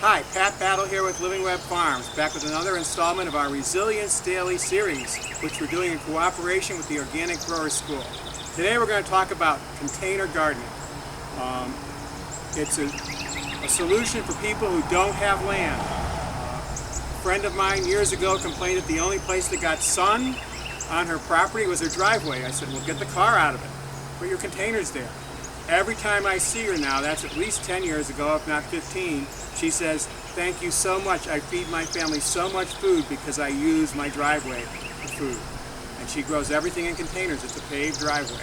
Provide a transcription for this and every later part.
Hi, Pat Battle here with Living Web Farms, back with another installment of our Resilience Daily series, which we're doing in cooperation with the Organic Growers School. Today we're going to talk about container gardening. It's a solution for people who don't have land. A friend of mine years ago complained that the only place that got sun on her property was her driveway. I said, well, get the car out of it. Put your containers there. Every time I see her now, that's at least 10 years ago, if not 15, she says, thank you so much. I feed my family so much food because I use my driveway for food. And she grows everything in containers. It's a paved driveway.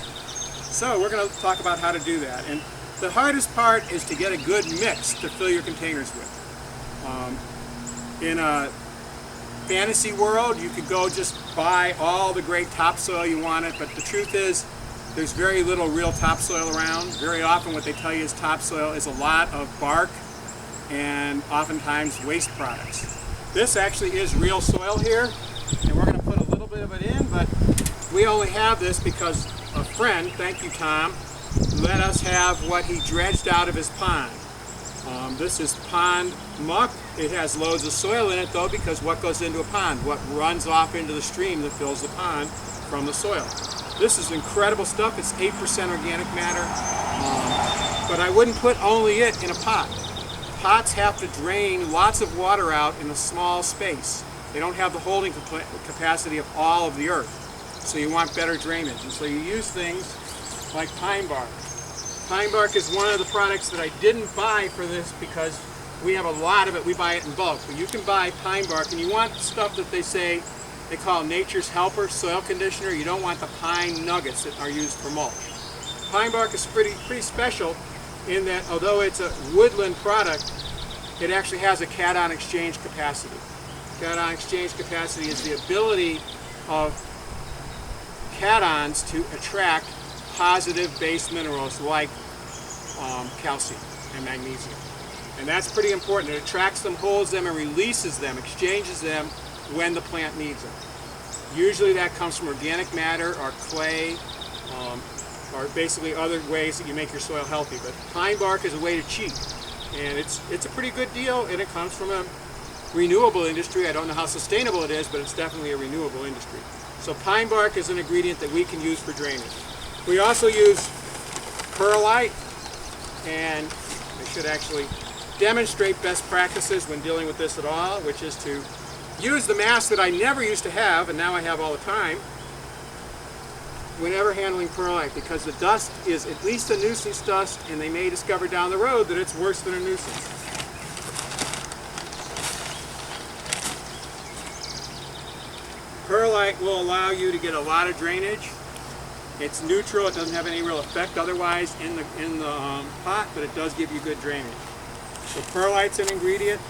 So we're going to talk about how to do that. And the hardest part is to get a good mix to fill your containers with. In a fantasy world, you could go just buy all the great topsoil you wanted, but the truth is, there's very little real topsoil around. Very often what they tell you is topsoil is a lot of bark and oftentimes waste products. This actually is real soil here, and we're going to put a little bit of it in, but we only have this because a friend, thank you Tom, let us have what he dredged out of his pond. This is pond muck. It has loads of soil in it though, because what goes into a pond? What runs off into the stream that fills the pond from the soil. This is incredible stuff. It's 8% organic matter, but I wouldn't put only it in a pot. Pots have to drain lots of water out in a small space. They don't have the holding capacity of all of the earth, so you want better drainage. And so you use things like pine bark. Pine bark is one of the products that I didn't buy for this because we have a lot of it. We buy it in bulk, but you can buy pine bark, and you want stuff that they call nature's helper soil conditioner. You don't want the pine nuggets that are used for mulch. Pine bark is pretty special in that although it's a woodland product, it actually has a cation exchange capacity. Cation exchange capacity is the ability of cations to attract positive base minerals like calcium and magnesium. And that's pretty important. It attracts them, holds them, and releases them, exchanges them when the plant needs them. Usually that comes from organic matter or clay, or basically other ways that you make your soil healthy. But pine bark is a way to cheat, and it's a pretty good deal, and it comes from a renewable industry. I don't know how sustainable it is, but it's definitely a renewable industry. So pine bark is an ingredient that we can use for drainage. We also use perlite, and I should actually demonstrate best practices when dealing with this at all, which is to use the mask that I never used to have, and now I have all the time, whenever handling perlite, because the dust is at least a nuisance dust, and they may discover down the road that it's worse than a nuisance. Perlite will allow you to get a lot of drainage. It's neutral, it doesn't have any real effect otherwise in the pot, but it does give you good drainage. So perlite's an ingredient.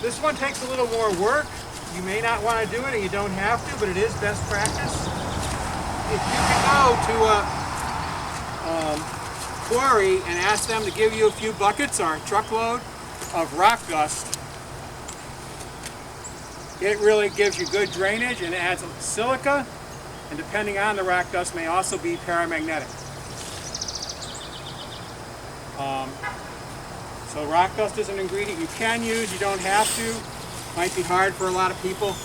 This one takes a little more work. You may not want to do it, and you don't have to, but it is best practice. If you can go to a quarry and ask them to give you a few buckets or a truckload of rock dust, it really gives you good drainage, and it adds silica, and depending on the rock dust may also be paramagnetic. So rock dust is an ingredient you can use, you don't have to. Might be hard for a lot of people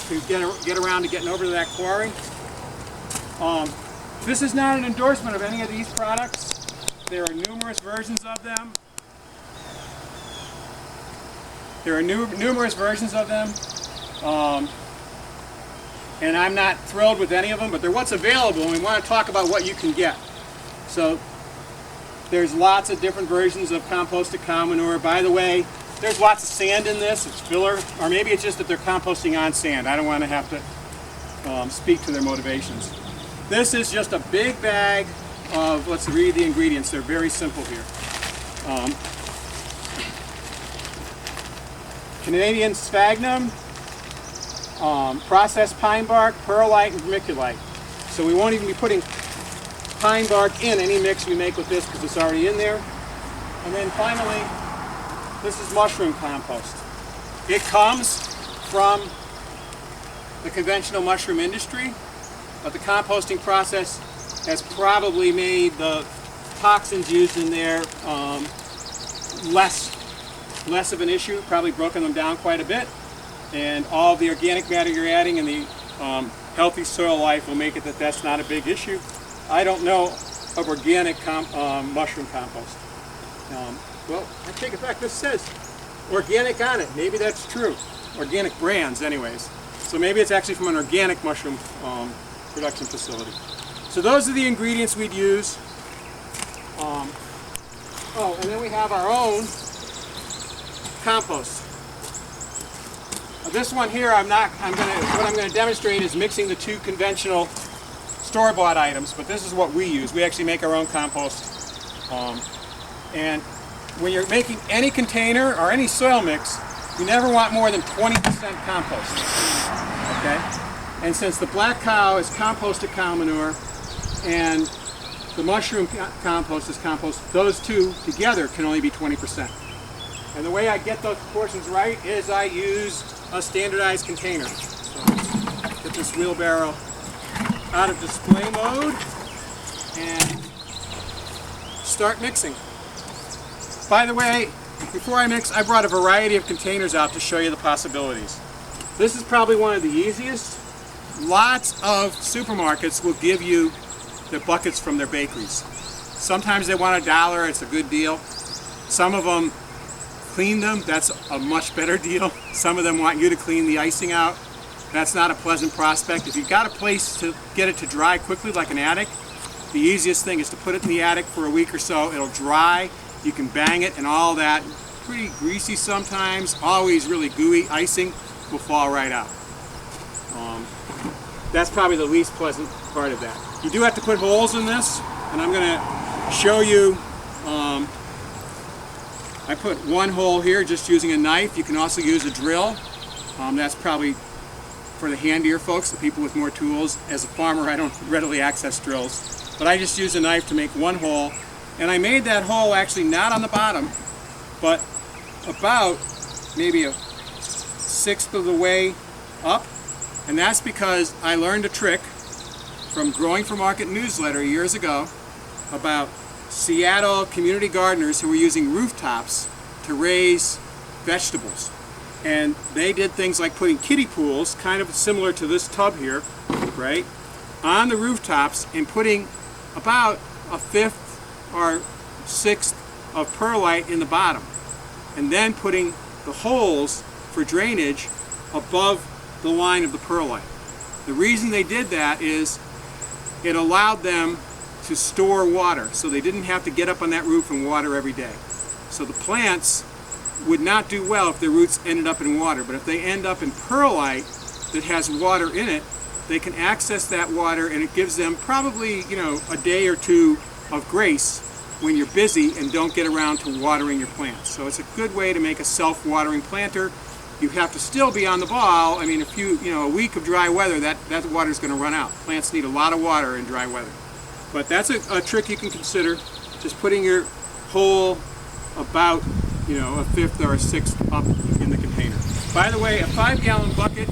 to get around to getting over to that quarry. This is not an endorsement of any of these products. There are numerous versions of them. And I'm not thrilled with any of them, but they're what's available, and we want to talk about what you can get. So there's lots of different versions of composted cow manure. By the way, there's lots of sand in this. It's filler, or maybe it's just that they're composting on sand. I don't want to have to speak to their motivations. This is just a big bag of, let's read the ingredients. They're very simple here. Canadian sphagnum, processed pine bark, perlite, and vermiculite. So we won't even be putting pine bark in any mix we make with this because it's already in there. And then finally, this is mushroom compost. It comes from the conventional mushroom industry, but the composting process has probably made the toxins used in there less less of an issue, probably broken them down quite a bit, and all the organic matter you're adding and the healthy soil life will make it that that's not a big issue. I don't know of organic mushroom compost. Well, I take it back, this says organic on it. Maybe that's true. Organic brands anyways. So maybe it's actually from an organic mushroom production facility. So those are the ingredients we'd use. Oh, and then we have our own compost. This one here, what I'm going to demonstrate is mixing the two conventional store-bought items, but this is what we use. We actually make our own compost. And when you're making any container or any soil mix, you never want more than 20% compost. Okay? And since the black cow is composted cow manure and the mushroom compost is compost, those two together can only be 20%. And the way I get those proportions right is I use a standardized container. So let's get this wheelbarrow out of display mode and start mixing. By the way, before I mix, I brought a variety of containers out to show you the possibilities. This is probably one of the easiest. Lots of supermarkets will give you their buckets from their bakeries. Sometimes they want $1, it's a good deal. Some of them clean them, that's a much better deal. Some of them want you to clean the icing out. That's not a pleasant prospect. If you've got a place to get it to dry quickly, like an attic, the easiest thing is to put it in the attic for a week or so. It'll dry, you can bang it, and all that pretty greasy sometimes, always really gooey icing will fall right out. That's probably the least pleasant part of that. You do have to put holes in this, and I'm going to show you. I put one hole here just using a knife. You can also use a drill. That's probably for the handier folks, the people with more tools. As a farmer, I don't readily access drills, but I just use a knife to make one hole. And I made that hole actually not on the bottom, but about maybe a 1/6 of the way up. And that's because I learned a trick from Growing for Market newsletter years ago about Seattle community gardeners who were using rooftops to raise vegetables. And they did things like putting kiddie pools, kind of similar to this tub here, right, on the rooftops and putting about a 1/5 or 1/6 of perlite in the bottom. And then putting the holes for drainage above the line of the perlite. The reason they did that is it allowed them to store water, so they didn't have to get up on that roof and water every day. So the plants would not do well if their roots ended up in water, but if they end up in perlite that has water in it, they can access that water, and it gives them probably, a day or two of grace when you're busy and don't get around to watering your plants. So it's a good way to make a self-watering planter. You have to still be on the ball. I mean, a week of dry weather, that water's going to run out. Plants need a lot of water in dry weather. But that's a trick you can consider, just putting your hole about, a 1/5 or a 1/6 up in the container. By the way, a 5-gallon bucket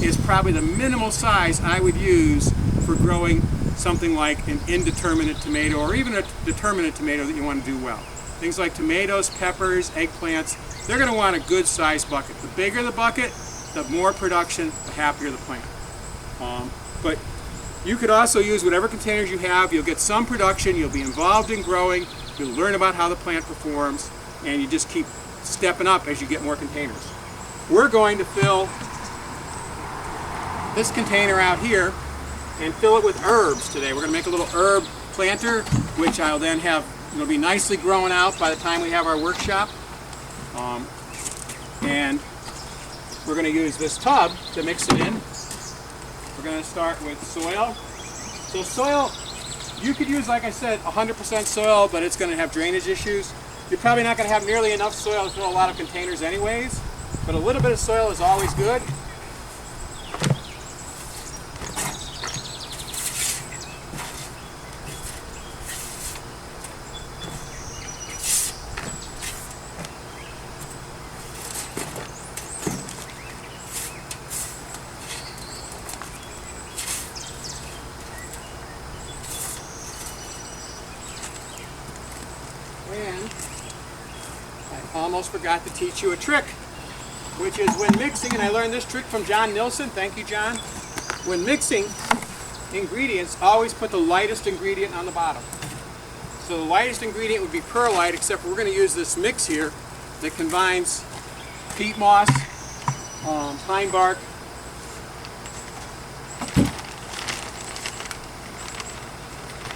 is probably the minimal size I would use for growing something like an indeterminate tomato or even a determinate tomato that you want to do well. Things like tomatoes, peppers, eggplants, they're going to want a good sized bucket. The bigger the bucket, the more production, the happier the plant. But you could also use whatever containers you have. You'll get some production, you'll be involved in growing, you'll learn about how the plant performs, and you just keep stepping up as you get more containers. We're going to fill this container out here and fill it with herbs today. We're going to make a little herb planter, which I'll then have, it'll be nicely grown out by the time we have our workshop. And we're going to use this tub to mix it in. We're going to start with soil. So soil, you could use, like I said, 100% soil, but it's going to have drainage issues. You're probably not going to have nearly enough soil to fill a lot of containers anyways, but a little bit of soil is always good. almost forgot to teach you a trick, which is when mixing, and I learned this trick from Jon Nilsson, thank you John, when mixing ingredients, always put the lightest ingredient on the bottom. So the lightest ingredient would be perlite, except we're going to use this mix here that combines peat moss, pine bark,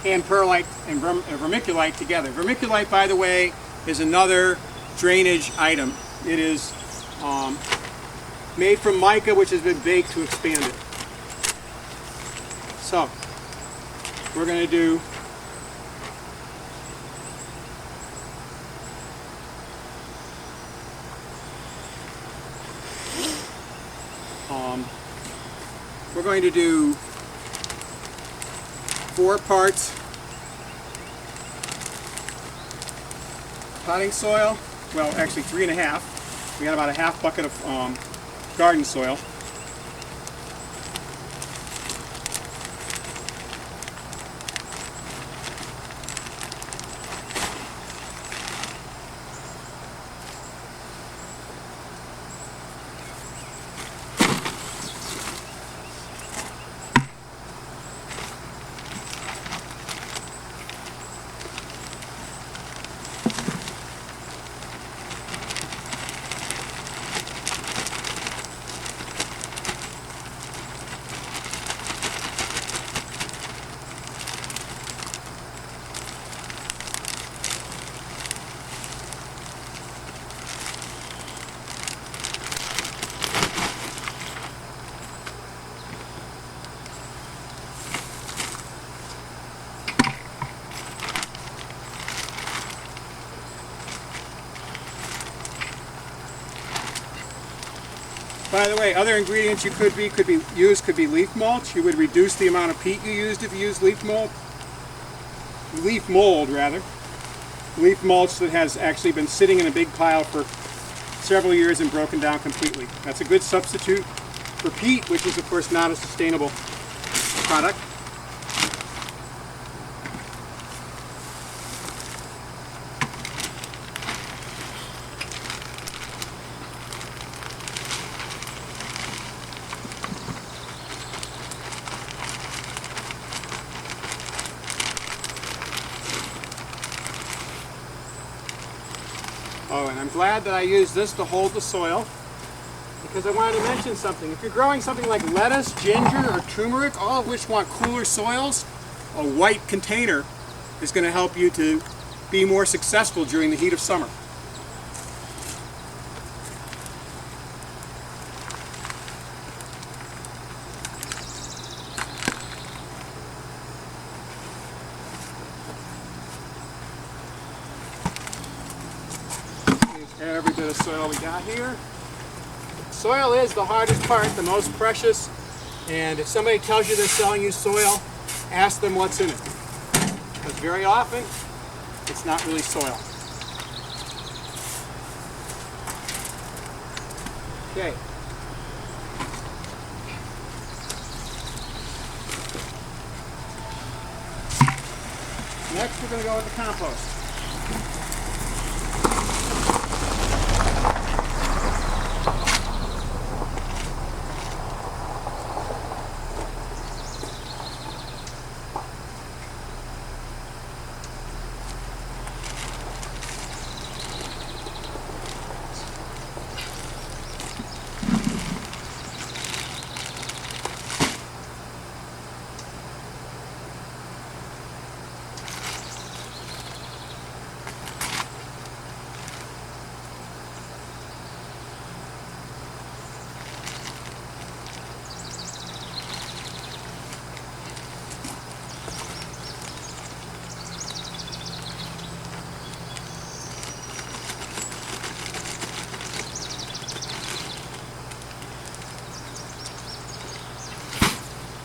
and perlite and vermiculite together. Vermiculite, by the way, is another drainage item. It is made from mica, which has been baked to expand it. So, we're going to do we're going to do 4 parts potting soil, well actually 3.5. We got about a half bucket of garden soil. By the way, other ingredients you could be leaf mulch. You would reduce the amount of peat you used if you used leaf mold. Leaf mold, rather. Leaf mulch that has actually been sitting in a big pile for several years and broken down completely. That's a good substitute for peat, which is of course not a sustainable product. Oh, and I'm glad that I used this to hold the soil, because I wanted to mention something. If you're growing something like lettuce, ginger, or turmeric, all of which want cooler soils, a white container is going to help you to be more successful during the heat of summer. Every bit of soil we got here. Soil is the hardest part, the most precious, and if somebody tells you they're selling you soil, ask them what's in it. Because very often, it's not really soil. Okay. Next we're going to go with the compost.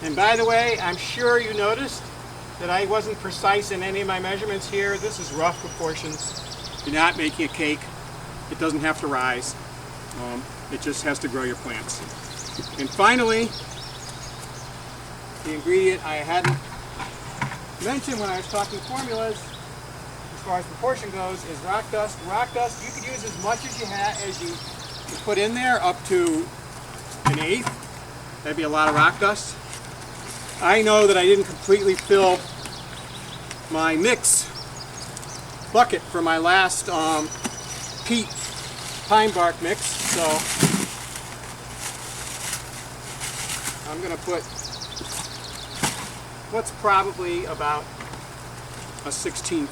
And by the way, I'm sure you noticed that I wasn't precise in any of my measurements here. This is rough proportions. You're not making a cake. It doesn't have to rise. It just has to grow your plants. And finally, the ingredient I hadn't mentioned when I was talking formulas, far as proportion goes is rock dust. Rock dust, you could use as much as you put in there, up to 1/8. That'd be a lot of rock dust. I know that I didn't completely fill my mix bucket for my last peat pine bark mix, so I'm going to put what's probably about a 1/16.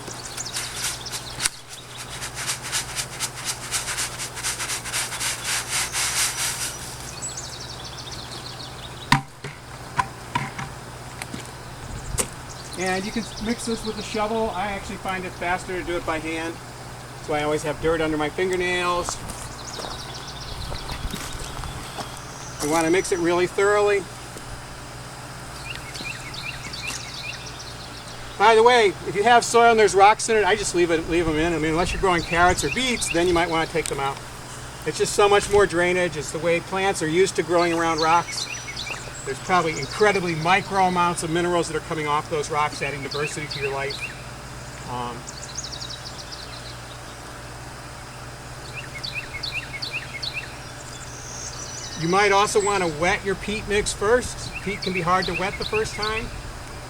And you can mix this with a shovel. I actually find it faster to do it by hand. That's why I always have dirt under my fingernails. You want to mix it really thoroughly. By the way, if you have soil and there's rocks in it, I just leave them in. I mean, unless you're growing carrots or beets, then you might want to take them out. It's just so much more drainage. It's the way plants are used to growing around rocks. There's probably incredibly micro amounts of minerals that are coming off those rocks, adding diversity to your life. You might also want to wet your peat mix first. Peat can be hard to wet the first time,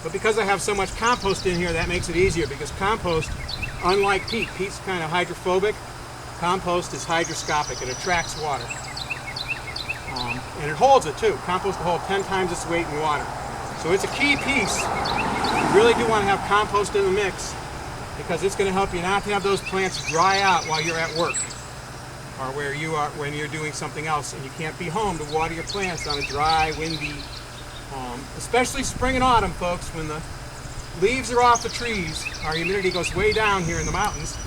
but because I have so much compost in here, that makes it easier, because compost, unlike peat, peat's kind of hydrophobic, compost is hygroscopic. It attracts water. And it holds it too. Compost will hold 10 times its weight in water. So it's a key piece. You really do want to have compost in the mix, because it's going to help you not to have those plants dry out while you're at work, or where you are when you're doing something else and you can't be home to water your plants on a dry, windy, especially spring and autumn, folks, when the leaves are off the trees, our humidity goes way down here in the mountains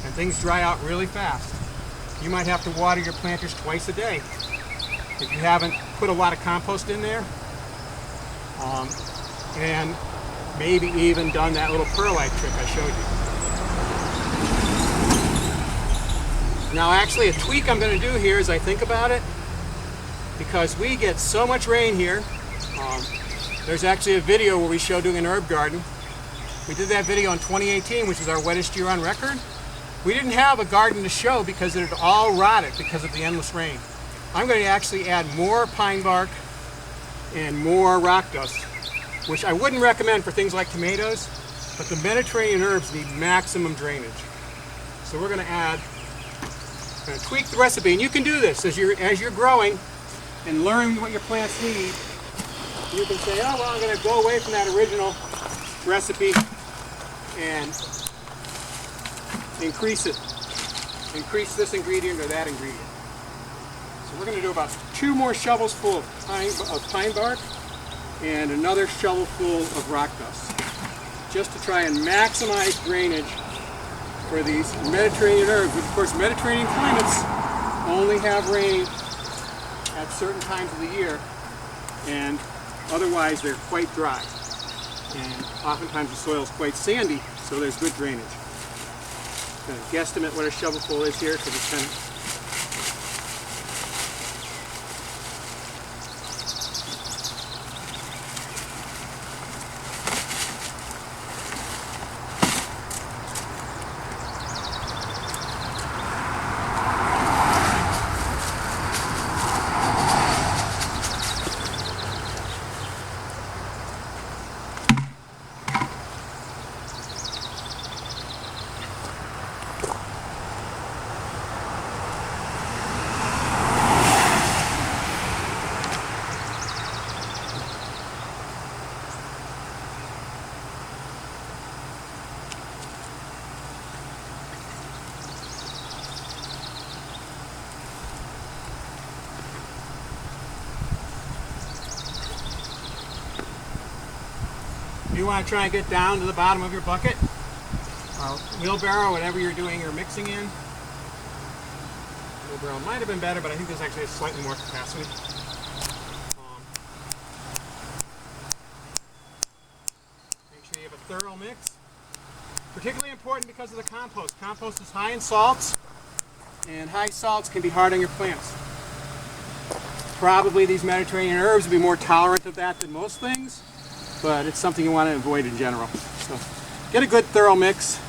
and things dry out really fast. You might have to water your planters twice a day if you haven't put a lot of compost in there, and maybe even done that little perlite trick I showed you. Now actually, a tweak I'm going to do here as I think about it, because we get so much rain here, there's actually a video where we show doing an herb garden. We did that video in 2018, which is our wettest year on record. We didn't have a garden to show because it had all rotted because of the endless rain. I'm going to actually add more pine bark and more rock dust, which I wouldn't recommend for things like tomatoes, but the Mediterranean herbs need maximum drainage. So we're going to tweak the recipe, and you can do this as you're growing and learning what your plants need. You can say, oh well, I'm going to go away from that original recipe and increase it. Increase this ingredient or that ingredient. So we're going to do about 2 more shovels full of pine bark and another shovel full of rock dust, just to try and maximize drainage for these Mediterranean herbs. Of course, Mediterranean climates only have rain at certain times of the year, and otherwise they're quite dry. And oftentimes the soil is quite sandy, so there's good drainage. I'm going to guesstimate what a shovelful is here, because it's kind of... You want to try and get down to the bottom of your bucket, or wheelbarrow, whatever you're doing your mixing in. Wheelbarrow might have been better, but I think there's actually a slightly more capacity. Make sure you have a thorough mix. Particularly important because of the compost. Compost is high in salts, and high salts can be hard on your plants. Probably these Mediterranean herbs will be more tolerant of that than most things, but it's something you want to avoid in general. So get a good thorough mix.